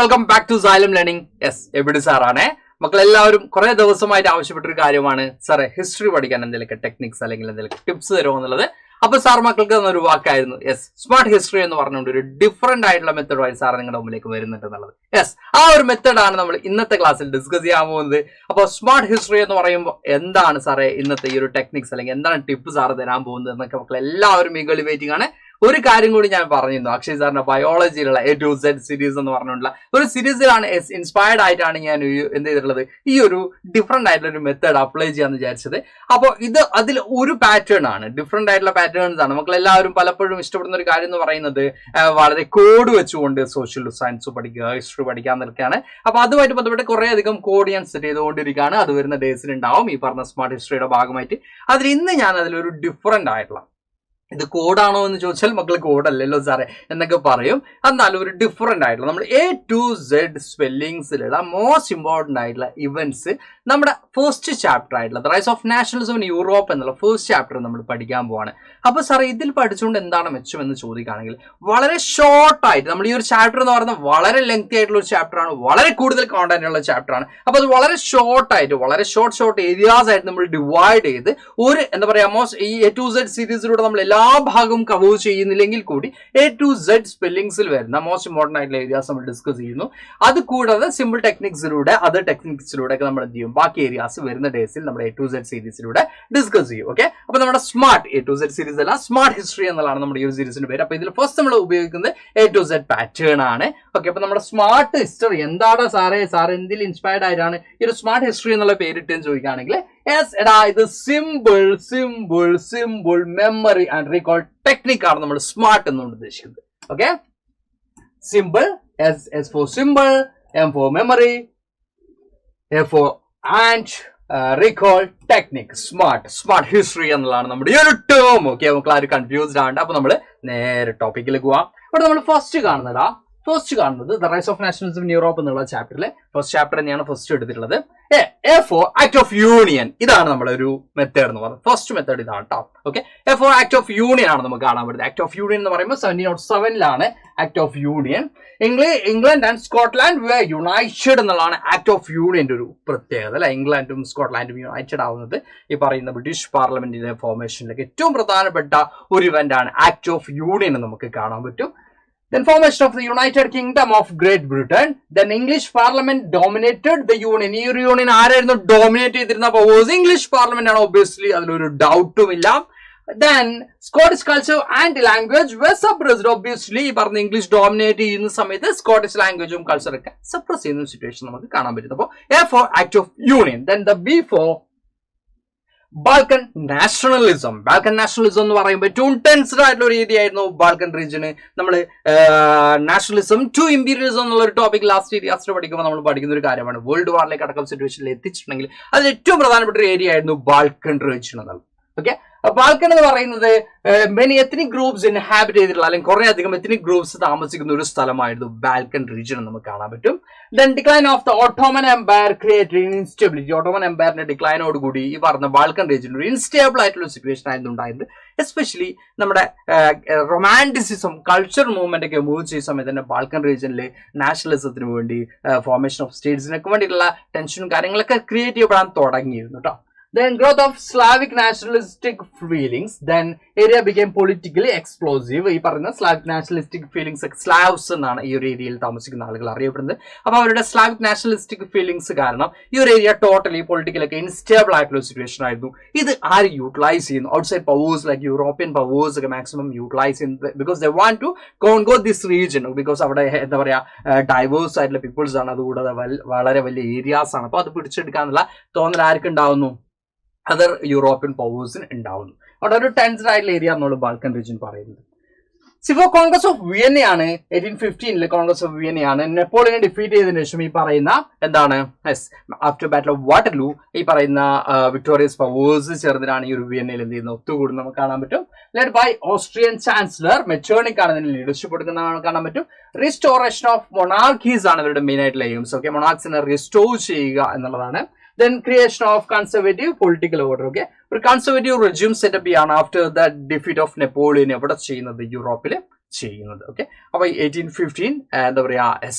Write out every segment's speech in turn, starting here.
Welcome back to Xylem learning. Yes, എവിടെ സാറാണ്. മക്കളെല്ലാവരും കുറെ ദിവസമായിട്ട് ആവശ്യപ്പെട്ടൊരു കാര്യമാണ്, സാറേ ഹിസ്റ്ററി പഠിക്കാൻ എന്തെങ്കിലുമൊക്കെ ടെക്നിക്സ് അല്ലെങ്കിൽ എന്തെങ്കിലും ടിപ്സ് തരുമോ എന്നുള്ളത്. അപ്പൊ സാർ മക്കൾക്ക് തന്നൊരു വാക്കായിരുന്നു യെസ്, സ്മാർട്ട് ഹിസ്റ്ററി എന്ന് പറഞ്ഞുകൊണ്ട് ഒരു ഡിഫറെന്റ് ആയിട്ടുള്ള മെത്തേഡുമായി സാർ നിങ്ങളുടെ മുമ്പിലേക്ക് വരുന്നുണ്ട് എന്നുള്ളത്. യെസ്, ആ ഒരു മെത്തേഡാണ് നമ്മൾ ഇന്നത്തെ ക്ലാസ്സിൽ ഡിസ്കസ് ചെയ്യാൻ പോകുന്നത്. അപ്പോൾ സ്മാർട്ട് ഹിസ്റ്ററി എന്ന് പറയുമ്പോൾ എന്താണ് സാറേ ഇന്നത്തെ ഈ ഒരു ടെക്നിക്സ് അല്ലെങ്കിൽ എന്താണ് ടിപ്പ് സാറ് തരാൻ പോകുന്നത് എന്നൊക്കെ മക്കൾ എല്ലാവരും ഈഗർലി വെയിറ്റിംഗ് ആണ്. ഒരു കാര്യം കൂടി ഞാൻ പറഞ്ഞിരുന്നു, അക്ഷയ് സാറിന്റെ ബയോളജിയിലുള്ള A to Z സീരീസ് എന്ന് പറഞ്ഞുകൊണ്ടുള്ള ഒരു സീരീസിലാണ് ഇൻസ്പയർഡ് ആയിട്ടാണ് ഞാൻ എന്ത് ചെയ്തിട്ടുള്ളത്, ഈ ഒരു ഡിഫറെന്റ് ആയിട്ടുള്ള ഒരു മെത്തേഡ് അപ്ലൈ ചെയ്യാന്ന് വിചാരിച്ചത്. അപ്പോൾ ഇത് അതിൽ ഒരു പാറ്റേൺ ആണ്, ഡിഫറെന്റ് ആയിട്ടുള്ള പാറ്റേൺസ് ആണ്. മക്കൾ എല്ലാവരും പലപ്പോഴും ഇഷ്ടപ്പെടുന്ന ഒരു കാര്യം എന്ന് പറയുന്നത് വളരെ കോഡ് വെച്ചുകൊണ്ട് സോഷ്യൽ സയൻസ് പഠിക്കുക, ഹിസ്റ്ററി പഠിക്കുക എന്നൊക്കെയാണ്. അപ്പൊ അതുമായിട്ട് ബന്ധപ്പെട്ട് കുറെ അധികം കോഡ് ഞാൻ സെറ്റ് ചെയ്തുകൊണ്ടിരിക്കുകയാണ്. അത് വരുന്ന ഡേയ്സിൽ ഉണ്ടാവും ഈ പറഞ്ഞ സ്മാർട്ട് ഹിസ്റ്ററിയുടെ ഭാഗമായിട്ട്. അതിൽ ഇന്ന് ഞാൻ അതിലൊരു ഡിഫറെന്റ് ആയിട്ടുള്ള, ഇത് കോഡാണോ എന്ന് ചോദിച്ചാൽ മക്കൾ കോഡല്ലല്ലോ സാറേ എന്നൊക്കെ പറയും, എന്നാലും ഒരു ഡിഫറെന്റ് ആയിട്ടുള്ള നമ്മൾ A to Z സ്പെല്ലിങ്സിലുള്ള മോസ്റ്റ് ഇമ്പോർട്ടന്റ് ആയിട്ടുള്ള ഇവന്റ്സ് നമ്മുടെ ഫസ്റ്റ് ചാപ്റ്റർ ആയിട്ടുള്ള the rise of nationalism in Europe എന്നുള്ള ഫസ്റ്റ് ചാപ്റ്റർ നമ്മൾ പഠിക്കാൻ പോവാണ്. അപ്പൊ സാറേ ഇതിൽ പഠിച്ചുകൊണ്ട് എന്താണ് മെച്ചം എന്ന് ചോദിക്കുകയാണെങ്കിൽ, വളരെ ഷോർട്ടായിട്ട് നമ്മൾ ഈ ഒരു ചാപ്റ്റർ എന്ന് പറയുന്നത് വളരെ ലെങ്തി ആയിട്ടുള്ള ഒരു ചാപ്റ്റർ ആണ്, വളരെ കൂടുതൽ കോണ്ടന്റ് ഉള്ള ചാപ്റ്റർ ആണ്. അപ്പൊ അത് വളരെ ഷോർട്ടായിട്ട് വളരെ ഷോർട്ട് ഏരിയാസ് ആയിട്ട് നമ്മൾ ഡിവൈഡ് ചെയ്ത് ഒരു എന്താ പറയാ മോസ്റ്റ് ഈ A to Z സീരീസിലൂടെ നമ്മൾ എല്ലാ ഭാഗവും കവർ ചെയ്യുന്നില്ലെങ്കിൽ കൂടി A to Z സ്പെല്ലിങ്സിൽ വരുന്ന മോസ്റ്റ് ഇമ്പോർട്ടന്റ് ആയിട്ടുള്ള ഏരിയാസ് നമ്മൾ ഡിസ്കസ് ചെയ്യുന്നു. അത് കൂടാതെ സിമ്പിൾ ടെക്നിക്സിലൂടെ അതർ ടെക്നിക്സിലൂടെ ഒക്കെ നമ്മൾ എന്ത് ചെയ്യും, ബാക്കി ഏരിയാസ് വരുന്ന ഡേയ്സിൽ നമ്മുടെ A to Z സീരീസിലൂടെ ഡിസ്കസ് ചെയ്യും. ഓക്കെ, അപ്പൊ നമ്മുടെ smart A to Z series അല്ല, സ്മാർട്ട് ഹിസ്റ്ററി എന്നുള്ളതാണ് നമ്മുടെ ഈ ഒരു സീരീസിന്റെ പേര്. അപ്പൊ ഇതിൽ ഫസ്റ്റ് നമ്മൾ ഉപയോഗിക്കുന്നത് A to Z പാറ്റേൺ ആണ്. ഓക്കെ, അപ്പൊ നമ്മുടെ സ്മാർട്ട് ഹിസ്റ്ററി എന്താണ് സാറേ, സാർ എന്തിൽ ഇൻസ്പയർഡ് ആയിട്ടാണ് ഈ ഒരു സ്മാർട്ട് ഹിസ്റ്ററി എന്നുള്ള പേരിട്ടെന്ന് ചോദിക്കുകയാണെങ്കിൽ, യെസ് എടാ, ഇത് simple memory and recall technique ആണ് നമ്മൾ സ്മാർട്ട് എന്നുകൊണ്ട് ഉദ്ദേശിക്കുന്നത്. Okay, simple, S for simple, M for memory, A for and recall technique, smart history എന്നുള്ളതാണ് നമ്മുടെ ഈ ഒരു ടേം. ഓക്കെ, നമുക്ക് ആരും കൺഫ്യൂസ്ഡ് ആണ്. അപ്പൊ നമ്മൾ നേരെ ടോപ്പിക്കിലേക്ക് പോവാം. ഇവിടെ നമ്മൾ ഫസ്റ്റ് കാണുന്നത് the rise of nationalism in Europe എന്നുള്ള ചാപ്റ്ററിലെ ഫസ്റ്റ് ചാപ്റ്റർ തന്നെയാണ് ഫസ്റ്റ് എടുത്തിട്ടുള്ളത്. A for Act of Union, ഇതാണ് നമ്മുടെ ഒരു മെത്തേഡ് എന്ന് പറയുന്നത്. ഫസ്റ്റ് മെത്തേഡ് ഇതാണ് കേട്ടോ. Okay, A for Act of Union ആണ് നമുക്ക് കാണാൻ പറ്റുന്നത്. ആക്ട് ഓഫ് യൂണിയൻ എന്ന് പറയുമ്പോൾ 1707 act of union. England and Scotland way United എന്നുള്ളതാണ് ആക്ട് ഓഫ് യൂണിയന്റെ ഒരു പ്രത്യേകത അല്ലെ. ഇംഗ്ലണ്ടും സ്കോട്ട്ലാൻഡും യുണൈറ്റഡ് ആവുന്നത് ഈ പറയുന്ന ബ്രിട്ടീഷ് പാർലമെന്റിന്റെ ഫോർമേഷനിലേക്ക് ഏറ്റവും പ്രധാനപ്പെട്ട ഒരു ഇവന്റ് ആണ് ആക്ട് ഓഫ് യൂണിയൻ എന്ന് നമുക്ക് കാണാൻ പറ്റും. Then formation of the United Kingdom of Great Britain. Then English Parliament dominated the Union. ഈ ഒരു യൂണിയൻ ആരായിരുന്നു ഡോമിനേറ്റ് ചെയ്തിരുന്ന പവേഴ്സ്? ഇംഗ്ലീഷ് പാർലമെന്റ് ആണ്. ഒബ്വിയസ്ലി അതിലൊരു ഡൗട്ടും ഇല്ല. Then Scottish culture and language were suppressed. Obviously ഈ പറഞ്ഞ ഇംഗ്ലീഷ് ഡോമിനേറ്റ് ചെയ്യുന്ന സമയത്ത് സ്കോട്ടിഷ് ലാംഗ്വേജും കൾച്ചറൊക്കെ സപ്രസ് ചെയ്യുന്ന സിറ്റുവേഷൻ നമുക്ക് കാണാൻ പറ്റും. അപ്പോൾ A for Act of Union. Then the B for Balkan nationalism എന്ന് പറയുമ്പോൾ ഏറ്റവും ടെൻസ്ഡ് ആയിട്ടുള്ള ഒരു ഏരിയ ആയിരുന്നു ബാൽക്കൻ റീജിയന്. നമ്മൾ നാഷണലിസം ടു ഇമ്പീരിയലിസം എന്നുള്ള ഒരു ടോപ്പിക് ലാസ്റ്റ് ഏരിയാസിൽ പഠിക്കുമ്പോൾ നമ്മൾ പഠിക്കുന്ന ഒരു കാര്യമാണ്. വേൾഡ് വാറിലേക്ക് അടക്കം സിറ്റുവേഷനിൽ എത്തിച്ചിട്ടുണ്ടെങ്കിൽ അതിൽ ഏറ്റവും പ്രധാനപ്പെട്ട ഒരു ഏരിയ ആയിരുന്നു ബാൽക്കൻ റീജിയൻ എന്നുള്ളത്. ഓക്കെ, ബാൽക്കൻ എന്ന് പറയുന്നത് മെനി എത്നിക് ഗ്രൂപ്പ്സ് ഇൻഹാബിറ്റ് ചെയ്തിട്ടുള്ള അല്ലെങ്കിൽ കുറെ അധികം എത്നിക് ഗ്രൂപ്പ്സ് താമസിക്കുന്ന ഒരു സ്ഥലമായിരുന്നു ബാൽക്കൻ റീജിയൻ നമുക്ക് കാണാൻ പറ്റും. Then decline of the Ottoman empire created instability. Ottoman എംപയറിന്റെ ഡിക്ലൈനോട് കൂടി ഈ പറഞ്ഞ ബാൽക്കൻ റീജിയൻ ഒരു ഇൻസ്റ്റേബിൾ ആയിട്ടുള്ള സിറ്റുവേഷൻ ആയിരുന്നു ഉണ്ടായിരുന്നത്. എസ്പെഷ്യലി നമ്മുടെ റൊമാൻറ്റിസിസം കൾച്ചർ മൂവ്മെന്റ് ഒക്കെ മൂവ് ചെയ്യുന്ന സമയത്ത് തന്നെ ബാൽക്കൻ റീജിയനിൽ നാഷണലിസത്തിന് വേണ്ടി ഫോർമേഷൻ ഓഫ് സ്റ്റേറ്റ്സിനൊക്കെ വേണ്ടിയിട്ടുള്ള ടെൻഷനും കാര്യങ്ങളൊക്കെ ക്രിയേറ്റ് ചെയ്യപ്പെടാൻ തുടങ്ങിയിരുന്നു കേട്ടോ. Then growth of Slavic nationalistic feelings. Then area became politically explosive. ഈ പറയുന്ന സ്ലാവിക് നാഷണലിസ്റ്റിക് ഫീലിംഗ്സ്, സ്ലാവ്സ് എന്നാണ് ഈ ഒരു ഏരിയയിൽ താമസിക്കുന്ന ആളുകൾ അറിയപ്പെടുന്നത്. അപ്പൊ അവരുടെ സ്ലാവിക് നാഷണലിസ്റ്റിക് ഫീലിംഗ്സ് കാരണം ഈ ഒരു ഏരിയ ടോട്ടലി പൊളിറ്റിക്കലൊക്കെ ഇൻസ്റ്റേബിൾ ആയിട്ടുള്ള സിറ്റുവേഷൻ ആയിരുന്നു. ഇത് ആര് യൂട്ടിലൈസ് ചെയ്യുന്നു? Outside powers like European powers ഒക്കെ മാക്സിമം യൂട്ടിലൈസ് ചെയ്യുന്നത്. Because they want to conquer this region. Because അവിടെ എന്താ പറയാ ഡൈവേഴ്സ് ആയിട്ടുള്ള പീപ്പിൾസ് ആണ്, അതുകൂടാതെ വളരെ വലിയ ഏരിയാസ് ആണ്. അപ്പൊ അത് പിടിച്ചെടുക്കാന്നുള്ള തോന്നൽ ആർക്കുണ്ടാവുന്നു? അതർ യൂറോപ്യൻ പവേഴ്സിന് ഉണ്ടാവുന്നു. അവിടെ ഒരു ടെൻസ്ഡ് ആയിട്ടുള്ള ഏരിയ എന്നുള്ള ബാൽക്കൻ റീജിയൻ പറയുന്നത്. സിഫോ കോൺഗ്രസ് ഓഫ് വിയന്നയാണ് 1815 കോൺഗ്രസ് ഓഫ് വിയന്നയാണ് നെപ്പോളിയനെ ഡിഫീറ്റ് ചെയ്തതിനു ശേഷം ഈ പറയുന്ന എന്താണ് ആഫ്റ്റർ ബാറ്റിൽ ഓഫ് വാട്ടർലൂ ഈ പറയുന്ന വിക്ടോറിയസ് പവേഴ്സ് ചേർന്നിട്ടാണ് ഈ ഒരു വിയന്നയിൽ എന്ത് ചെയ്യുന്നത് ഒത്തുകൂടുന്നത് നമുക്ക് കാണാൻ പറ്റും. Led by Austrian chancellor Metternich ആണ് ഇതിന് ലീഡർഷിപ്പ് എടുക്കുന്നത് കാണാൻ പറ്റും. റിസ്റ്റോറേഷൻ ഓഫ് മൊണാർക്കീസ് ആണ് ഇവരുടെ മെയിൻ ആയിട്ടുള്ള എയിംസ്. ഓക്കെ, മൊണാർക്സിനെ റിസ്റ്റോർ ചെയ്യുക എന്നുള്ളതാണ്. Then creation of conservative political order. Okay, ഒരു കൺസർവേറ്റീവ് റെജ്യൂം സെറ്റപ്പ് ചെയ്യാണ് after the defeat of Napoleon എവിടെ ചെയ്യുന്നത്? യൂറോപ്പിൽ ചെയ്യുന്നത്. ഓക്കെ, അപ്പൊ 1815 എന്താ പറയാ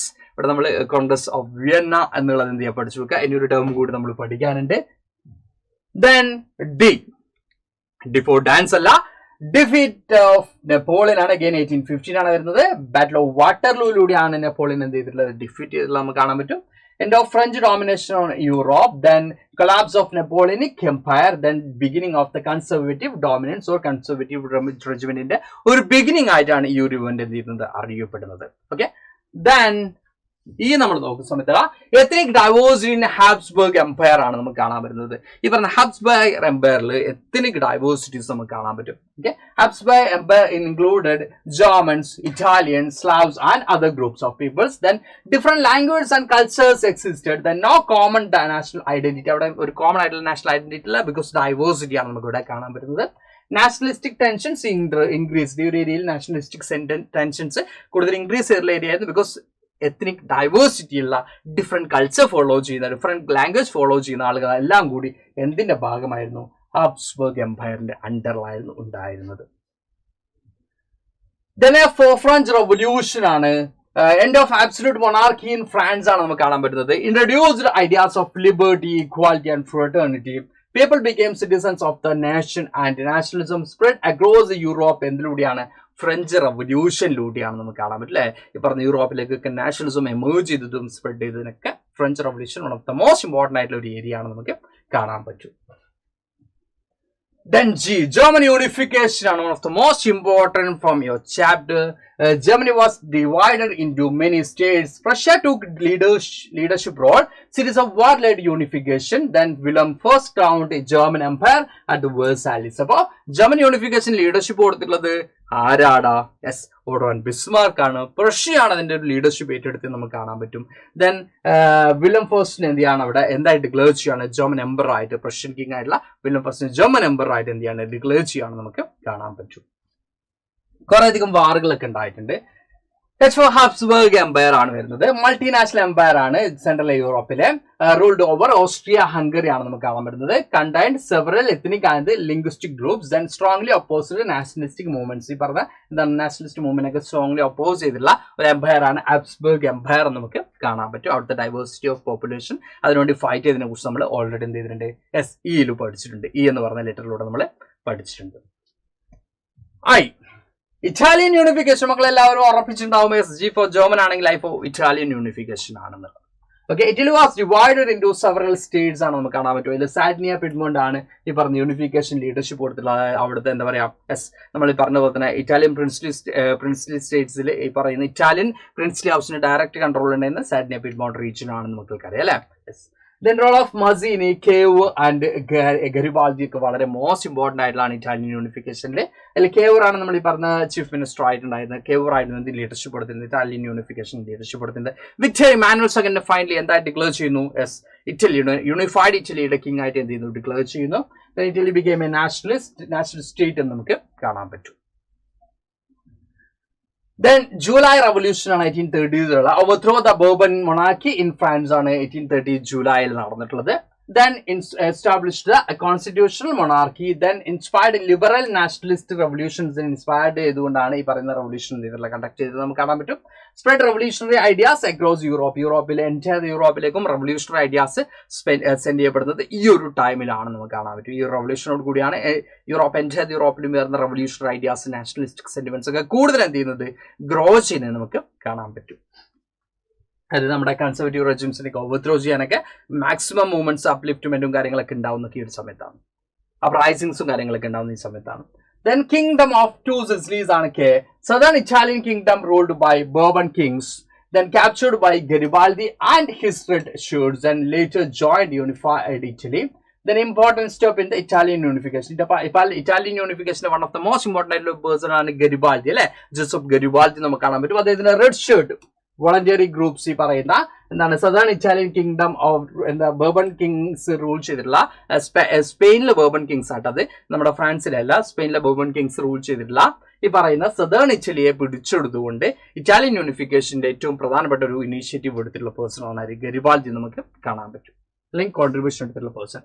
ഇവിടെ നമ്മൾ കോൺഗ്രസ് ഓഫ് വിയന്ന എന്നുള്ളത് എന്ത് ചെയ്യാൻ പഠിച്ചു വെക്കുക. ഇനി ഒരു ടേം കൂടി നമ്മൾ പഠിക്കാനുണ്ട്. ദെൻ ഡി ഫോർ ഡാൻസ് അല്ല, ഡിഫീറ്റ് ഓഫ് നെപ്പോളിയൻ ആണ്. അഗൈൻ 1815 ആണ് വരുന്നത്. ബാറ്റിൽ ഓഫ് വാട്ടർലൂയിലൂടെയാണ് നെപ്പോളിയൻ എന്ത് ചെയ്തിട്ടുള്ളത്, ഡിഫീറ്റ് ചെയ്തിട്ടുള്ളത് നമുക്ക് കാണാൻ പറ്റും. End of French domination on Europe, then collapse of Napoleonic Empire, then beginning of the conservative dominance or conservative regimeന്റെ ഒരു ബിഗിനിങ് ആയിട്ടാണ് ഈ ഒരു ഇവന്റ് എന്ത് ചെയ്യുന്നത്, അറിയപ്പെടുന്നത്. ഓക്കെ, ദെൻ ഈ നമ്മൾ നോക്കുന്ന സമയത്ത് ethnic diversity in Habsburg empire ആണ് നമുക്ക് കാണാൻ പറ്റുന്നത്. ഈ പറഞ്ഞ ഹാബ്സ്ബർഗ് എംപയറിൽ എത്നിക് ഡൈവേഴ്സിറ്റീസ് നമുക്ക് കാണാൻ പറ്റും. Okay, Habsburg empire included Germans, Italians, Slavs and other groups of peoples. Then different languages and cultures existed. Then no common national identity. അവിടെ ഒരു കോമൺ ആയിട്ടുള്ള നാഷണൽ ഐഡന്റിറ്റി ഇല്ല, ബിക്കോസ് ഡൈവേഴ്സിറ്റി ആണ് നമുക്ക് ഇവിടെ കാണാൻ പറ്റുന്നത്. Nationalistic tensions increase. ഈ ഒരു ഏരിയയിൽ നാഷണലിസ്റ്റിക് ടെൻഷൻസ് കൂടുതൽ ഇൻക്രീസ് ചെയ്തിട്ടുള്ള ഏരിയ ആയിരുന്നു, ബിക്കോസ് എത്നിക് ഡൈവേഴ്സിറ്റി ഉള്ള ഡിഫറെന്റ് കൾച്ചർ ഫോളോ ചെയ്യുന്ന, ഡിഫറെന്റ് ലാംഗ്വേജ് ഫോളോ ചെയ്യുന്ന ആളുകൾ എല്ലാം കൂടി എന്തിന്റെ ഭാഗമായിരുന്നു, ഹാബ്സ്ബർഗ് എംപയറിന്റെ അണ്ടറിലായിരുന്നു ഉണ്ടായിരുന്നത്. ഫ്രഞ്ച് റവല്യൂഷൻ ആണ്. End of absolute monarchy in France ആണ് നമുക്ക് കാണാൻ പറ്റുന്നത്. Introduced ideas of liberty, equality and fraternity. People became citizens of the nation and nationalism spread across Europe. എന്തിലൂടെയാണ്, ഫ്രഞ്ച് റവല്യൂഷനിലൂടെയാണ് നമുക്ക് കാണാൻ പറ്റില്ലേ. ഈ പറഞ്ഞ യൂറോപ്പിലേക്കൊക്കെ നാഷണലിസം എമേർജ് ചെയ്തതും സ്പ്രെഡ് ചെയ്തതിനൊക്കെ French revolution one of the most important ആയിട്ടുള്ള ഒരു ഏരിയ ആണ് നമുക്ക് കാണാൻ പറ്റും. Then German unification ആണ് one of the most important from your chapter. Germany was divided into many states. Prussia took leadership role. Series of war-led unification. Then Wilhelm I crowned a German empire at the Versailles. അപ്പോൾ German unification leadership കൊടുത്തിട്ടുള്ളത് ആരാടാ? Yes, auto and Bismarck ആണ്. പ്രഷ്യയാണ് അതിന്റെ ഒരു leadership ഏറ്റെടുത്ത് നമുക്ക് കാണാൻ പറ്റും. ദെൻ വില്യം ഫസ്റ്റിന് എന്ത് ചെയ്യാണ് അവിടെ എന്തായിട്ട് ഡിക്ലെയർ ചെയ്യാണ്, ജർമ്മൻ എംപറർ ആയിട്ട്, പ്രഷ്യൻ കിങ് ആയിട്ടുള്ള വില്യം ഫസ്റ്റിന് ജർമ്മൻ എംപറർ ആയിട്ട് എന്ത് ചെയ്യാണ്, ഡിക്ലെയർ ചെയ്യാണ് നമുക്ക് കാണാൻ പറ്റും. കുറെ അധികം വാറുകളൊക്കെ ഉണ്ടായിട്ടുണ്ട്. ഹാബ്സ്ബർഗ് എംപയർ ആണ് വരുന്നത്. മൾട്ടിനാഷണൽ എംപയർ ആണ്. സെൻട്രൽ യൂറോപ്പിലെ റൂൾഡ് ഓവർ ഓസ്ട്രിയ ഹംഗറി ആണ് നമുക്ക് കാണാൻ പറ്റുന്നത്. Contained several ethnic and linguistic groups. Then strongly opposed nationalistic movements. ഈ പറഞ്ഞ എന്താണ് നാഷണലിസ്റ്റ് മൂവ്മെന്റ് ഒക്കെ സ്ട്രോങ്ലി ഒപ്പോസ് ചെയ്തിട്ടുള്ള ഒരു എംപയർ ആണ് ഹാബ്സ്ബർഗ് എംപയർ എന്ന് നമുക്ക് കാണാൻ പറ്റും. അവിടുത്തെ ഡൈവേഴ്സിറ്റി ഓഫ് പോപ്പുലേഷൻ അതിനുവേണ്ടി ഫൈറ്റ് ചെയ്തതിനെ കുറിച്ച് നമ്മൾ ഓൾറെഡി എന്ത് ചെയ്തിട്ടുണ്ട്, എസ് ഇയിൽ പഠിച്ചിട്ടുണ്ട്. ഇ എന്ന് പറഞ്ഞ ലെറ്ററിലൂടെ നമ്മൾ പഠിച്ചിട്ടുണ്ട്. ഇറ്റാലിയൻ യൂണിഫിക്കേഷൻ മക്കൾ എല്ലാവരും ഉറപ്പിച്ചിട്ടുണ്ടാവും. എസ് ജി ഫോർ ജർമ്മൻ ആണെങ്കിൽ ഐ ഫോർ ഇറ്റാലിയൻ യൂണിഫിക്കേഷൻ ആണെന്നുള്ളത്. Okay, Italy was divided into several states ആണ് നമുക്ക് കാണാൻ പറ്റും. ഇതിൽ സാഡ്നിയ പിഡ്മോണ്ട് ആണ് ഈ പറഞ്ഞ യൂണിഫിക്കേഷൻ ലീഡർഷിപ്പ് കൊടുത്തിട്ടുള്ള അവിടുത്തെ എന്താ പറയാ, യെസ് നമ്മൾ ഈ പറഞ്ഞ പോലെ തന്നെ ഇറ്റാലിയൻ പ്രിൻസ്ലി സ്റ്റേറ്റ്സിൽ ഈ പറയുന്ന ഇറ്റാലിയൻ പ്രിൻസ്ലി ഹൗസിന് ഡയറക്റ്റ് കൺട്രോൾ ഉണ്ടായിരുന്ന സാഡ്നിയ പിഡ്മോണ്ട് റീജിയൻ ആണെന്ന് നമുക്കറിയാം അല്ലേ. Yes, then role of Mazzini, Cavour and Garibaldi ഒക്കെ വളരെ മോസ്റ്റ് ഇമ്പോർട്ടന്റ് ആയിട്ടുള്ള ഇറ്റാലിയൻ യൂണിഫിക്കേഷനിൽ. അതിൽ കേവർ ആണ് നമ്മൾ ഈ പറഞ്ഞ ചീഫ് മിനിസ്റ്റർ ആയിട്ടുണ്ടായിരുന്നത്. കേവർ ആയിരുന്നു ലീഡർഷിപ്പ് കൊടുത്തിരുന്നത്, ഇറ്റാലിയൻ യൂണിഫിക്കേഷൻ ലീഡർഷിപ്പ് കൊടുത്തിരുന്നത്. വിക്ടർ ഇമാനുവൽ സെക്കൻഡ് ഫൈനലി എന്തായിട്ട് ഡിക്ലെയർ ചെയ്യുന്നു, യെസ് ഇറ്റലിയുടെ യൂണിഫൈഡ് ഇറ്റലിയുടെ കിങ് ആയിട്ട് എന്ത് ചെയ്യുന്നു, ഡിക്ലെയർ ചെയ്യുന്നു. Italy became A national state എന്ന് നമുക്ക് കാണാൻ പറ്റും. Then July Revolution ആണ് 1830s. Overthrow the Bourbon monarchy in France ആണ് 1830 ജൂലൈയിൽ നടന്നിട്ടുള്ളത്. Then established a constitutional monarchy. Then inspired liberal nationalist revolutions. Inspired ചെയ്തുകൊണ്ടാണ് ഈ പറയുന്ന റെവല്യൂഷൻ കണ്ടക്ട് ചെയ്തത് നമുക്ക് കാണാൻ പറ്റും. Spread revolutionary ideas across Europe. യൂറോപ്പിലെ എൻറ്റയർ യൂറോപ്പിലേക്കും റെവല്യൂഷണറി ഐഡിയാസ് സെൻഡ് ചെയ്യപ്പെടുന്നത് ഈ ഒരു ടൈമിലാണ് നമുക്ക് കാണാൻ പറ്റും. ഈ ഒരു റെവല്യൂഷനോട് കൂടിയാണ് യൂറോപ്പ് എൻറ്റയർ യൂറോപ്പിലും വരുന്ന റെവല്യൂഷണറി ഐഡിയാസ്, നാഷണലിസ്റ്റിക് സെന്റിമെന്റ്സ് ഒക്കെ കൂടുതൽ എന്ത് ചെയ്യുന്നത്, ഗ്രോ ചെയ്യുന്നത് നമുക്ക് കാണാൻ പറ്റും. അത് നമ്മുടെ കൺസർവേറ്റീവ് റെജിംസിനൊക്കെ ഓവർത്രോ ചെയ്യാനൊക്കെ മാക്സിമം മൂവ്മെന്റ്സ് അപ്ലിഫ്റ്റ്മെന്റും കാര്യങ്ങളൊക്കെ ഉണ്ടാവുന്ന ഈ ഒരു സമയത്താണ്. അപ്രൈസിങ്സും കാര്യങ്ങളൊക്കെ ഉണ്ടാവുന്ന ഈ സമയത്താണ്. Then Kingdom of Two Sicilies ആണ് Southern Italian Kingdom ruled by Bourbon kings, then captured by Garibaldi and his red shirts, and later joined unified Italy. Then important step in the Italian unification. Italian unification one of the most important person ആണ് ഗരിബാൾഡി അല്ലെ. Joseph ഗരിബാൾഡി നമുക്ക് കാണാൻ പറ്റും. അദ്ദേഹത്തിന് red shirt voluntary groups ഈ പറയുന്ന എന്താണ് southern Italian kingdom of എന്താ ബർബൺ കിങ്സ് റൂൾ ചെയ്തിട്ടുള്ള സ്പെയിനിലെ ബർബൺ കിങ്സ് ആയിട്ട്, അത് നമ്മുടെ ഫ്രാൻസിലല്ല, സ്പെയിനിലെ ബർബൺ കിങ്സ് റൂൾ ചെയ്തിട്ടുള്ള ഈ പറയുന്ന സദേൺ ഇറ്റലിയെ പിടിച്ചെടുത്തുകൊണ്ട് ഇറ്റാലിയൻ യൂണിഫിക്കേഷന്റെ ഏറ്റവും പ്രധാനപ്പെട്ട ഒരു ഇനീഷ്യേറ്റീവ് എടുത്തിട്ടുള്ള പേഴ്സൺ ആണ് ഗരിബാൾഡി നമുക്ക് കാണാൻ പറ്റും, അല്ലെങ്കിൽ കോൺട്രിബ്യൂഷൻ എടുത്തിട്ടുള്ള person.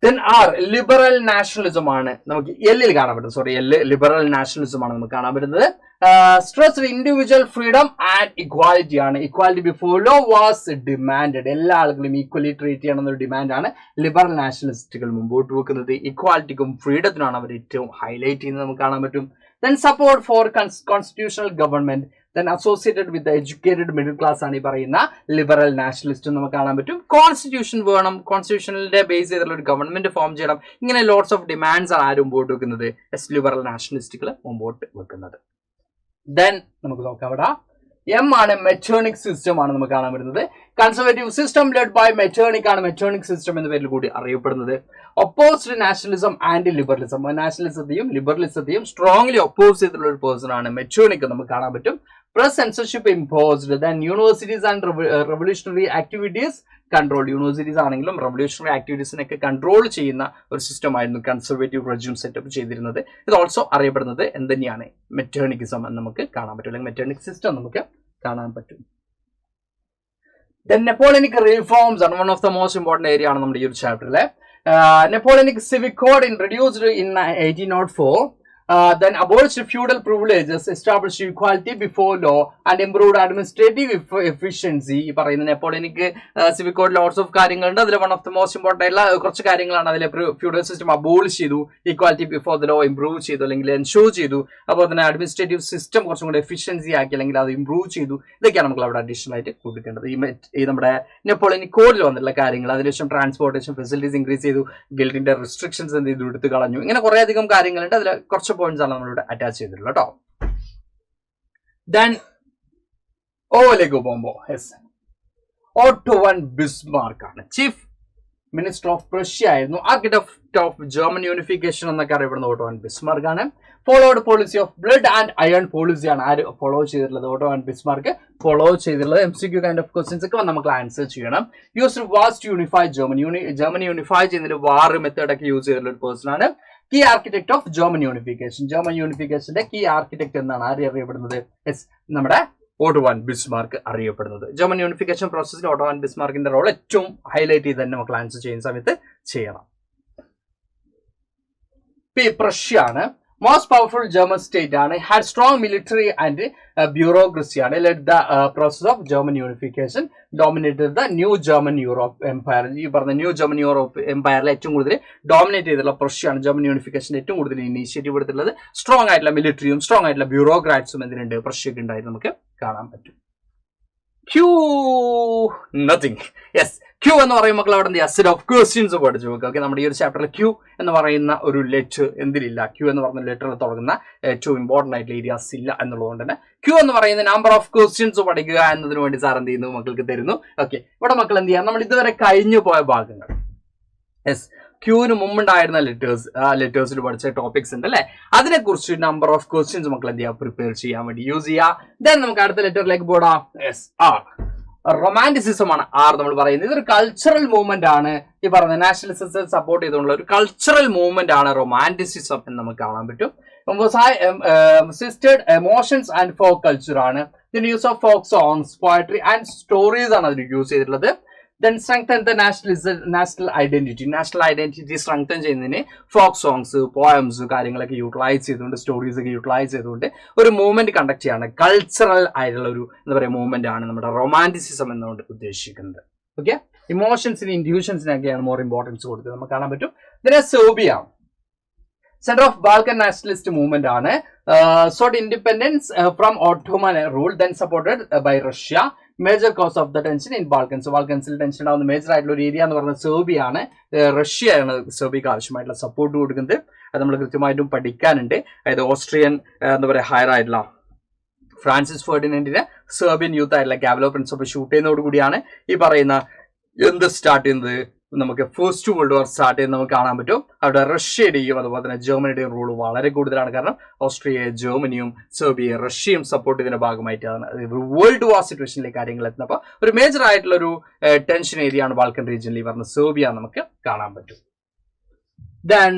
Then R, liberal nationalism ആണ് നമുക്ക് എല്ലിൽ കാണാൻ പറ്റുന്നത്. സോറി, liberal nationalism ആണ് നമുക്ക് കാണാൻ പറ്റുന്നത്. Stress individual freedom and equality ആണ്. Equality before law was demanded. എല്ലാ ആളുകളും ഈക്വലി ട്രീറ്റ് ചെയ്യണം എന്നൊരു ഡിമാൻഡാണ് ലിബറൽ നാഷണലിസ്റ്റുകൾ മുമ്പോട്ട് വെക്കുന്നത്. ഇക്വാലിറ്റിക്കും ഫ്രീഡത്തിനാണ് അവർ ഏറ്റവും ഹൈലൈറ്റ് ചെയ്യുന്നത് നമുക്ക് കാണാൻ പറ്റും. Then support for constitutional government, then associated with the educated middle class ആണ് ഈ പറയുന്ന ലിബറൽ നാഷണലിസ്റ്റ് നമുക്ക് കാണാൻ പറ്റും. കോൺസ്റ്റിറ്റ്യൂഷൻ വേണം, കോൺസ്റ്റിറ്റ്യൂഷനിലെ ബേസ് ചെയ്തുള്ള ഒരു ഗവൺമെന്റ് ഫോം ചെയ്യണം. ഇങ്ങനെ ലോട്ട്സ് ഓഫ് ഡിമാൻഡ്സ് ആണ് ആരും മുമ്പോട്ട് വെക്കുന്നത്, ലിബറൽ നാഷണലിസ്റ്റുകൾ മുമ്പോട്ട് വെക്കുന്നത്. ദെൻ നമുക്ക് നോക്കാം അവിടെ എം ആണ് മെറ്റേണിക് സിസ്റ്റം ആണ് നമുക്ക് കാണാൻ പറ്റുന്നത്. Conservative system led by Metternich ആണ് മെറ്റേണിക് സിസ്റ്റം എന്ന പേരിൽ കൂടി അറിയപ്പെടുന്നത്. ഒപ്പോസ്ഡ് നാഷണലിസം ആൻഡ് ലിബറലിസം, നാഷണലിസത്തെയും ലിബറലിസത്തെയും സ്ട്രോങ്ലി ഒപ്പോസ് ചെയ്തിട്ടുള്ള ഒരു പേഴ്സൺ ആണ് മെറ്റേണിക് നമുക്ക് കാണാൻ പറ്റും. Press censorship imposed, then universities and revolutionary activities control, universities ആണെങ്കിലും റെവല്യൂഷണറി ആക്ടിവിറ്റീസിനൊക്കെ കൺട്രോൾ ചെയ്യുന്ന ഒരു സിസ്റ്റം ആയിരുന്നു കൺസർവേറ്റീവ് റെജ്യൂം സെറ്റപ്പ് ചെയ്തിരുന്നത്. ഇത് ഓൾസോ അറിയപ്പെടുന്നത് എന്തുതന്നെയാണ്, മെറ്റേണിക്കിസം എന്ന് നമുക്ക് കാണാൻ പറ്റും, അല്ലെങ്കിൽ മെറ്റേണിക് സിസ്റ്റം നമുക്ക് കാണാൻ പറ്റും. ദെൻ നെപ്പോളിയനിക് റിഫോംസ് ആണ് one of the most important area ആണ് നമ്മുടെ ഈ ഒരു ചാപ്റ്ററിലെ. Napoleonic civic code introduced in 1804. Then abolished feudal privileges, established equality before law and improved administrative efficiency. ഈ പറയുന്ന Napoleonic civic code lots of കാര്യങ്ങളുണ്ട്. അതിൽ one of the most important ആയിട്ടുള്ള കുറച്ച് കാര്യങ്ങളാണ്. അതിലെ ഫ്യൂഡൽ സിസ്റ്റം അബോളിഷ് ചെയ്തു, equality before the law improve ചെയ്തു അല്ലെങ്കിൽ എൻഷൂർ ചെയ്തു. അപ്പോൾ തന്നെ അഡ്മിനിസ്ട്രേറ്റീവ് സിസ്റ്റം കുറച്ചും കൂടെ എഫിഷ്യൻസി ആക്കി അല്ലെങ്കിൽ അത് ഇംപ്രൂവ് ചെയ്തു. ഇതൊക്കെയാണ് നമുക്ക് അവിടെ അഡീഷണൽ ആയിട്ട് കൊടുക്കേണ്ടത്. ഈ നമ്മുടെ നെപ്പോളിയനിക് കോഡിൽ വന്നിട്ടുള്ള കാര്യങ്ങൾ. അതിനുശേഷം ട്രാൻസ്പോർട്ടേഷൻ ഫെസിലിറ്റീസ് ഇൻക്രീസ് ചെയ്തു, ഗിൽഡിന്റെ റെസ്ട്രിക്ഷൻസ് എന്ത് ചെയ്തു, എടുത്ത് കളഞ്ഞു. ഇങ്ങനെ കുറെ അധികം കാര്യങ്ങളുണ്ട്. അതിൽ കുറച്ച് പോയിന്റ്സ് ആണ് നമ്മളിവിടെ അറ്റാച്ച് ചെയ്തിട്ടുള്ളത് കേട്ടോ. ദെൻ ഓലേക്ക് പോകുമ്പോ ഓട്ടോ വൺ ബിസ്മാർക്ക് ആണ് ചീഫ് മിനിസ്റ്റർ ഓഫ് റഷ്യ ആയിരുന്നു. ആർക്കിടെക്ട് ഓഫ് ജർമ്മൻ യൂണിഫിക്കേഷൻ എന്നൊക്കെ അറിയപ്പെടുന്ന ഓട്ടോ വൺ ബിസ്മാർക്ക് ആണ്. Followed policy of blood and iron പോളിസിയാണ് ആര് ഫോളോ ചെയ്തിട്ടുള്ളത്, ഓട്ടോ വൺ ബിസ്മാർക്ക് ഫോളോ ചെയ്തിട്ടുള്ളത്. MCQ കൈൻഡ് ഓഫ് ക്വസ്റ്റ്യൻസ് ഒക്കെ നമുക്ക് ആൻസർ ചെയ്യണം. Used was to unify Germany unify ചെയ്യുന്നതിൽ വാർ മെത്തേഡ് ഒക്കെ യൂസ് ചെയ്തിട്ടുള്ള ഒരു പേഴ്സൺ ആണ്. Key architect of German unification, German യൂണിഫിക്കേഷന്റെ കീ ആർക്കിടെക്ട് എന്നാണ് ആര് അറിയപ്പെടുന്നത്, നമ്മുടെ ഓട്ടോ വൺ ബിസ്മാർക്ക് അറിയപ്പെടുന്നത്. ജർമ്മൻ യൂണിഫിക്കേഷൻ പ്രോസസ്സിൽ ഓട്ടോ വൺ ബിസ്മാർക്കിന്റെ റോൾ ഏറ്റവും ഹൈലൈറ്റ് ചെയ്ത് തന്നെ നമുക്ക് ആൻസർ ചെയ്യുന്ന സമയത്ത് ചെയ്യണം. പ്രഷ്യ ആണ് മോസ്റ്റ് പവർഫുൾ ജർമ്മൻ സ്റ്റേറ്റ് ആണ്. Had strong military and bureaucracy ആണ്. Led the process of German unification dominated the new German Europe empire. ഈ പറഞ്ഞ ന്യൂ ജർമ്മൻ യൂറോപ്പ് എംപയറിൽ ഏറ്റവും കൂടുതൽ ഡോമിനേറ്റ് ചെയ്തിട്ടുള്ള പ്രഷ്യാണ്. ജർമ്മൻ യൂണിഫിക്കേഷൻ ഏറ്റവും കൂടുതൽ ഇനീഷ്യേറ്റീവ് എടുത്തിട്ടുള്ളത്. സ്ട്രോങ് ആയിട്ടുള്ള മിലിറ്ററിയും സ്ട്രോങ് ആയിട്ടുള്ള ബ്യൂറോക്രാറ്റ്സും എന്തിനുണ്ട്, പ്രഷ്യക്ക് ഉണ്ടായിട്ട് നമുക്ക് കാണാൻ പറ്റും. Q nothing. യെസ്, ക്യൂ എന്ന് പറയുമ്പോൾ അവിടെ എന്ത് സെറ്റ് ഓഫ് ക്വസ്റ്റ്യൻസ് പഠിച്ചു നോക്കുക. ഓക്കെ, നമ്മുടെ ഈ ഒരു ചാപ്റ്ററിൽ ക്യൂ എന്ന് പറയുന്ന ഒരു ലെറ്റർ എന്തിലില്ല, ക്യൂ എന്ന് പറയുന്ന ലെറ്ററിൽ തുടങ്ങുന്ന ഏറ്റവും ഇമ്പോർട്ടൻ്റ് ആയിട്ടുള്ള ഏരിയാസ് ഇല്ല എന്നുള്ളതുകൊണ്ട് തന്നെ ക്യൂ എന്ന് പറയുന്ന നമ്പർ ഓഫ് ക്വസ്റ്റ്യൻസ് പഠിക്കുക എന്നതിന് വേണ്ടി സാർ എന്ത് ചെയ്യുന്നു, മക്കൾക്ക് തരുന്നു. ഓക്കെ, ഇവിടെ മക്കൾ എന്ത് ചെയ്യാം, നമ്മൾ ഇതുവരെ കഴിഞ്ഞു പോയ ഭാഗങ്ങൾ, യെസ് ക്യൂവിന് മുമ്പുണ്ടായിരുന്ന ലെറ്റേഴ്സിൽ പഠിച്ച ടോപ്പിക്സ് ഉണ്ട് അല്ലെ, അതിനെക്കുറിച്ച് നമ്പർ ഓഫ് ക്വസ്റ്റ്യൻസ് മക്കൾ എന്ത് ചെയ്യുക, പ്രിപ്പയർ ചെയ്യാൻ വേണ്ടി യൂസ് ചെയ്യുക. ദെൻ നമുക്ക് അടുത്ത ലെറ്ററിലേക്ക് പോടാം. യെസ്, ആർ റൊമാൻറ്റിസിസം ആണ് ആർ നമ്മൾ പറയുന്നത്. ഇതൊരു കൾച്ചറൽ മൂവ്മെന്റ് ആണ്. ഈ പറഞ്ഞ നാഷണലിസത്തെ സപ്പോർട്ട് ചെയ്തുകൊണ്ടുള്ള ഒരു കൾച്ചറൽ മൂവ്മെന്റ് ആണ് റൊമാൻറ്റിസിസം എന്ന് നമുക്ക് കാണാൻ പറ്റും. സിസ്റ്റേഡ് എമോഷൻസ് ആൻഡ് ഫോക്ക് കൾച്ചർ ആണ്. ഇതിന്റെ use of folk songs, poetry and stories ആണ് അതിന് യൂസ് ചെയ്തിട്ടുള്ളത്. Then strengthen the national identity strengthen ചെയ്യുന്നതിന് ഫോക്ക് സോങ്സ്, പോയംസ് കാര്യങ്ങളൊക്കെ യൂട്ടിലൈസ് ചെയ്തുകൊണ്ട്, സ്റ്റോറീസ് ഒക്കെ യൂട്ടിലൈസ് ചെയ്തുകൊണ്ട് ഒരു മൂവ്മെന്റ് കണ്ടക്ട് ചെയ്യാണ്. കൾച്ചറൽ ആയിട്ടുള്ള ഒരു എന്താ പറയുക മൂവ്മെന്റ് ആണ് നമ്മുടെ റൊമാൻറ്റിസിസം എന്നുകൊണ്ട് ഉദ്ദേശിക്കുന്നത്. ഓക്കെ, ഇമോഷൻസിന് ഇൻഡ്യൂഷൻസിനൊക്കെയാണ് മോർ ഇമ്പോർട്ടൻസ് കൊടുത്തത് നമുക്ക് കാണാൻ പറ്റും. ഇതിനെ Serbia centre of Balkan nationalist movement ആണ്. Sought independence from Ottoman rule, then supported by Russia. Major cause of the tension in Balkans, ബാൾക്കൻസിൽ ടെൻഷൻ ഉണ്ടാകുന്ന മേജർ ആയിട്ടുള്ള ഒരു ഏരിയ എന്ന് പറയുന്നത് സെർബിയ ആണ്. റഷ്യയാണ് സെർബിയക്ക് ആവശ്യമായിട്ടുള്ള സപ്പോർട്ട് കൊടുക്കുന്നത്. അത് നമ്മൾ കൃത്യമായിട്ടും പഠിക്കാനുണ്ട്. അതായത് ഓസ്ട്രിയൻ എന്താ പറയുക ഹയർ ആയിട്ടുള്ള ഫ്രാൻസിസ് ഫെർഡിനൻഡിനെ സെർബിയൻ യൂത്ത് ആയിട്ടുള്ള കാവലോ പ്രിൻസിപ്പ് ഷൂട്ട് ചെയ്യുന്നതോടുകൂടിയാണ് ഈ പറയുന്ന എന്ത് സ്റ്റാർട്ട് ചെയ്യുന്നത്, നമുക്ക് ഫസ്റ്റ് വേൾഡ് വാർ സ്റ്റാർട്ട് ചെയ്യുന്നത് നമുക്ക് കാണാൻ പറ്റും. അവിടെ റഷ്യയുടെയും അതുപോലെ തന്നെ ജർമ്മനിയുടെയും റോൾ വളരെ കൂടുതലാണ്. കാരണം ഓസ്ട്രിയ, ജർമ്മനിയും സെർബിയയും റഷ്യയും സപ്പോർട്ട് ചെയ്തതിന്റെ ഭാഗമായിട്ടാണ് വേൾഡ് വാർ സിറ്റുവേഷനിലേക്ക് കാര്യങ്ങൾ എത്തുന്നപ്പോൾ ഒരു മേജർ ആയിട്ടുള്ള ഒരു ടെൻഷൻ ഏരിയ ആണ് ബാൾക്കൻ റീജിയനിൽ പറഞ്ഞ സെർബിയ നമുക്ക് കാണാൻ പറ്റും. ദെൻ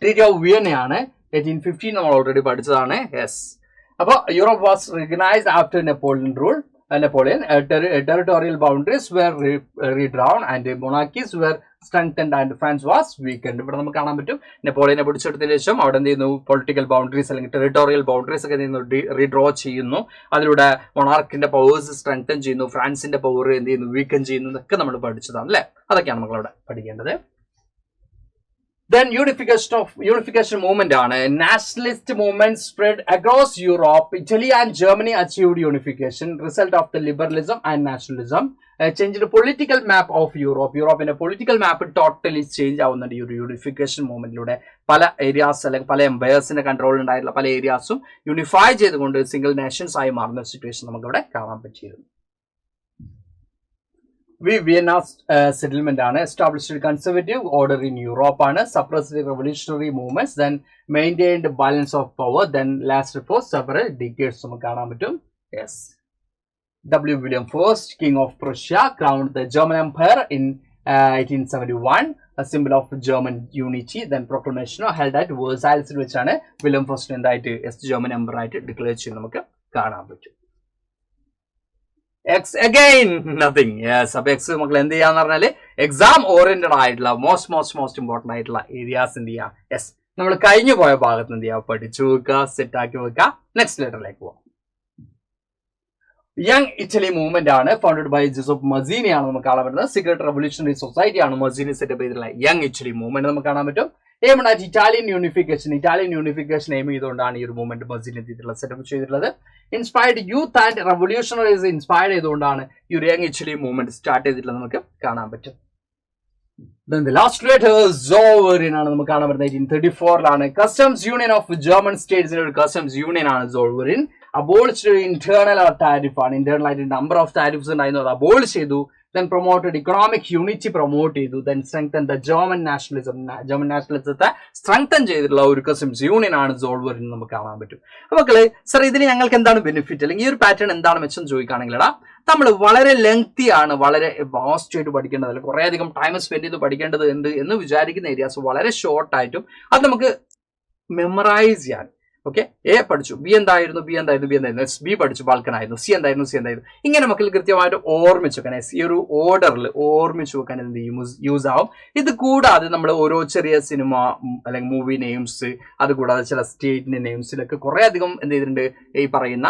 ട്രീറ്റി ഓഫ് വിയന്നയാണ് 1815 നമ്മൾ ഓൾറെഡി പഠിച്ചതാണ്. യെസ്, അപ്പോൾ Europe was recognised after Napoleon rule. Napoleon, territorial boundaries were redrawn and monarchies were strengthened and France was weakened. ഇവിടെ നമുക്ക് കാണാൻ പറ്റും നെപ്പോളിയനെ പിടിച്ചെടുത്തതിന് ശേഷം അവിടെ എന്ത് ചെയ്യുന്നു, പൊളിറ്റിക്കൽ ബൗണ്ടറീസ് അല്ലെങ്കിൽ ടെറിട്ടോറിയൽ ബൗണ്ടറീസ് ഒക്കെ റീഡ്രോ ചെയ്യുന്നു. അതിലൂടെ മൊണാർക്കിന്റെ പവേഴ്സ് സ്ട്രെങ്തൻ ചെയ്യുന്നു, ഫ്രാൻസിന്റെ പവർ എന്ത് ചെയ്യുന്നു, വീക്കൻ ചെയ്യുന്നു എന്നൊക്കെ നമ്മൾ പഠിച്ചതാണ് അല്ലെ. അതൊക്കെയാണ് നമ്മളവിടെ പഠിക്കേണ്ടത്. Then unification movement ആണ്. Nationalist movement spread across Europe. Italy and Germany achieved unification, result of the liberalism and nationalism. Changed the political map of Europe. യൂറോപ്പിന്റെ പൊളിറ്റിക്കൽ മാപ്പ് ടോട്ടലി ചേഞ്ച് ആവുന്നുണ്ട് ഈ ഒരു യൂണിഫിക്കേഷൻ മൂവ്മെന്റിലൂടെ. പല ഏരിയാസ് അല്ലെങ്കിൽ പല എംപയേഴ്സിന്റെ control ഉണ്ടായിട്ടുള്ള പല ഏരിയാസും യൂണിഫൈ ചെയ്തുകൊണ്ട് സിംഗിൾ നേഷൻസ് ആയി മാറുന്ന സിറ്റുവേഷൻ നമുക്കിവിടെ കാണാൻ പറ്റിയിരുന്നു. വിയന്ന സെറ്റിൽമെന്റ് ആണ്. Established conservative order in Europe ആണ്. Suppressed revolutionary movements, then maintained balance of power, then last for several decades നമുക്ക് കാണാൻ പറ്റും. Yes, W. William I, King of Prussia, crowned the German Empire in 1871, a symbol of German unity. Then proclamation held at Versailles വെച്ചാണ് William first എന്തായിട്ട് German Empire ആയിട്ട് declare ചെയ്ത് നമുക്ക് കാണാൻ പറ്റും. X again nothing. Yes, അപ്പൊ X മക്കൾ എന്ത് ചെയ്യാന്ന് പറഞ്ഞാല് എക്സാം ഓറിയന്റഡ് ആയിട്ടുള്ള മോസ്റ്റ് ഇമ്പോർട്ടന്റ് ആയിട്ടുള്ള ഏരിയാസ് എന്ത് ചെയ്യാം. യെസ്, നമ്മൾ കഴിഞ്ഞു പോയ ഭാഗത്ത് എന്ത് ചെയ്യാം, പഠിച്ചു വെക്കുക, സെറ്റ് ആക്കി വെക്കുക. നെക്സ്റ്റ് ലെറ്ററിലേക്ക് പോവാം. യങ് ഇറ്റലി മൂവ്മെന്റ് ആണ്. ഫൗണ്ടഡ് ബൈ ജോസഫ് മസീനി ആണ് നമുക്ക് കാണാൻ പറ്റുന്നത്. സീക്രട്ട് റെവല്യൂഷണറി സൊസൈറ്റി ആണ് മസീനി സെറ്റപ്പ് ചെയ്തിട്ടുള്ള യങ് ഇറ്റലി മൂവ്മെന്റ് നമുക്ക് കാണാൻ പറ്റും. Aim at Italian unification aim ചെയ്തുകൊണ്ടാണ് ഈ ഒരു മൂവ്മെന്റ് മസീനി എത്തിയിട്ടുള്ള സെറ്റപ്പ് ചെയ്തിട്ടുള്ളത്. Inspired youth and revolutionaries inspire ചെയ്തുകൊണ്ടാണ് ഈ ഒരു യങ് ഇറ്റലി മൂവ്മെന്റ് സ്റ്റാർട്ട് ചെയ്തിട്ടുള്ളത് നമുക്ക് കാണാൻ പറ്റും. Then the last letter Zollverein ആണ് നമുക്ക് കാണാൻ പറ്റുന്നത് 1834 കസ്റ്റംസ് യൂണിയൻ ഓഫ് ജർമ്മൻ സ്റ്റേറ്റ്സിന്റെ ഒരു കസ്റ്റംസ് യൂണിയൻ ആണ് Zollverein. അബോളിഷ്ഡ് ഇന്റേണൽ ടാരിഫ് ആണ്. ഇന്റേണൽ ആയിട്ട് നമ്പർ ഓഫ് ടാരിഫ്സ് ഉണ്ടായിരുന്നു, അത് അബോളിഷ് ചെയ്തു. Then promoted economic unity promote ചെയ്തു. Then strengthened the German nationalism. German നാഷണലിസത്തെ സ്ട്രെങ്തൻ ചെയ്തിട്ടുള്ള ഒരു കസ്റ്റംസ് യൂണിയൻ ആണ് Zollverein നമുക്ക് കാണാൻ പറ്റും. മക്കളെ, സർ ഇതിന് ഞങ്ങൾക്ക് എന്താണ് ബെനിഫിറ്റ് അല്ലെങ്കിൽ ഈ ഒരു പാറ്റേൺ എന്താണ് മെച്ചം ചോദിക്കുകയാണെങ്കിലടാ, നമ്മൾ വളരെ ലെങ്തി ആണ്, വളരെ വാസ്റ്റ് ആയിട്ട് പഠിക്കേണ്ടതല്ല, കുറെ അധികം ടൈം സ്പെൻഡ് ചെയ്ത് പഠിക്കേണ്ടത് ഉണ്ട് എന്ന് വിചാരിക്കുന്ന ഏരിയാസ് വളരെ ഷോർട്ട് ആയിട്ടും അത് നമുക്ക് മെമ്മറൈസ് ചെയ്യാൻ. ഓക്കെ, എ പഠിച്ചു, ബി എന്തായിരുന്നു, ബി പഠിച്ചു, ബാൽക്കനായിരുന്നു, സി എന്തായിരുന്നു, ഇങ്ങനെ മക്കൾ കൃത്യമായിട്ട് ഓർമ്മിച്ച് വെക്കാൻ, ഈ ഒരു ഓർഡറിൽ ഓർമ്മിച്ച് വെക്കാൻ എന്ത് ചെയ്യും, യൂസ് ആവും. ഇത് കൂടാതെ നമ്മൾ ഓരോ ചെറിയ സിനിമ അല്ലെങ്കിൽ മൂവി നെയിംസ്, അതുകൂടാതെ ചില സ്റ്റേറ്റിന്റെ നെയിംസിലൊക്കെ കുറെ അധികം എന്ത് ചെയ്തിട്ടുണ്ട്, ഈ പറയുന്ന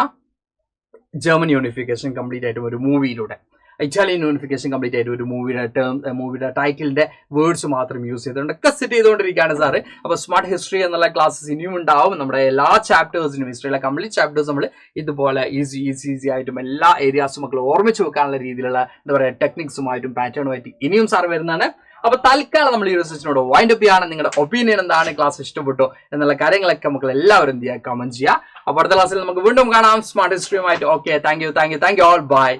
ജർമ്മൻ യൂണിഫിക്കേഷൻ കംപ്ലീറ്റ് ആയിട്ട് ഒരു മൂവിയിലൂടെ, ഇറ്റാലിയൻ യൂണിഫിക്കേഷൻ കംപ്ലീറ്റ് ആയിട്ട് ഒരു മൂവിയുടെ ടൈറ്റിലിന്റെ വേർഡ്സ് മാത്രം യൂസ് ചെയ്തുകൊണ്ട് ഒക്കെ സെറ്റ് ചെയ്തുകൊണ്ടിരിക്കുകയാണ് സാറ്. അപ്പൊ സ്മാർട്ട് ഹിസ്റ്ററി എന്നുള്ള ക്ലാസ്സസ് ഇനിയും ഉണ്ടാവും. നമ്മുടെ എല്ലാ ചാപ്റ്റേഴ്സിനും, ഹിസ്റ്ററിയിലെ കംപ്ലീറ്റ് ചാപ്റ്റേഴ്സ് നമ്മൾ ഇതുപോലെ ഈസി ആയിട്ടും എല്ലാ ഏരിയാസും മക്കൾ ഓർമ്മിച്ച് വെക്കാനുള്ള രീതിയിലുള്ള എന്താ പറയുക ടെക്നിക്സുമായിട്ടും പാറ്റേണുമായിട്ട് ഇനിയും സാർ വരുന്നതാണ്. അപ്പൊ തൽക്കാലം നമ്മൾ ഈ ഒരു സെഷനോട് വൈൻഡ് അപ്പ് ചെയ്യാണ്. നിങ്ങളുടെ ഒപ്പീനിയൻ എന്താണ്, ക്ലാസ് ഇഷ്ടപ്പെട്ടോ എന്നുള്ള കാര്യങ്ങളൊക്കെ നമുക്ക് എല്ലാവരും എന്ത് ചെയ്യുക, കമന്റ് ചെയ്യുക. അപ്പൊ അടുത്ത ക്ലാസ്സിൽ നമുക്ക് വീണ്ടും കാണാം സ്മാർട്ട് ഹിസ്റ്ററിയുമായിട്ട്. Okay, thank you all, by.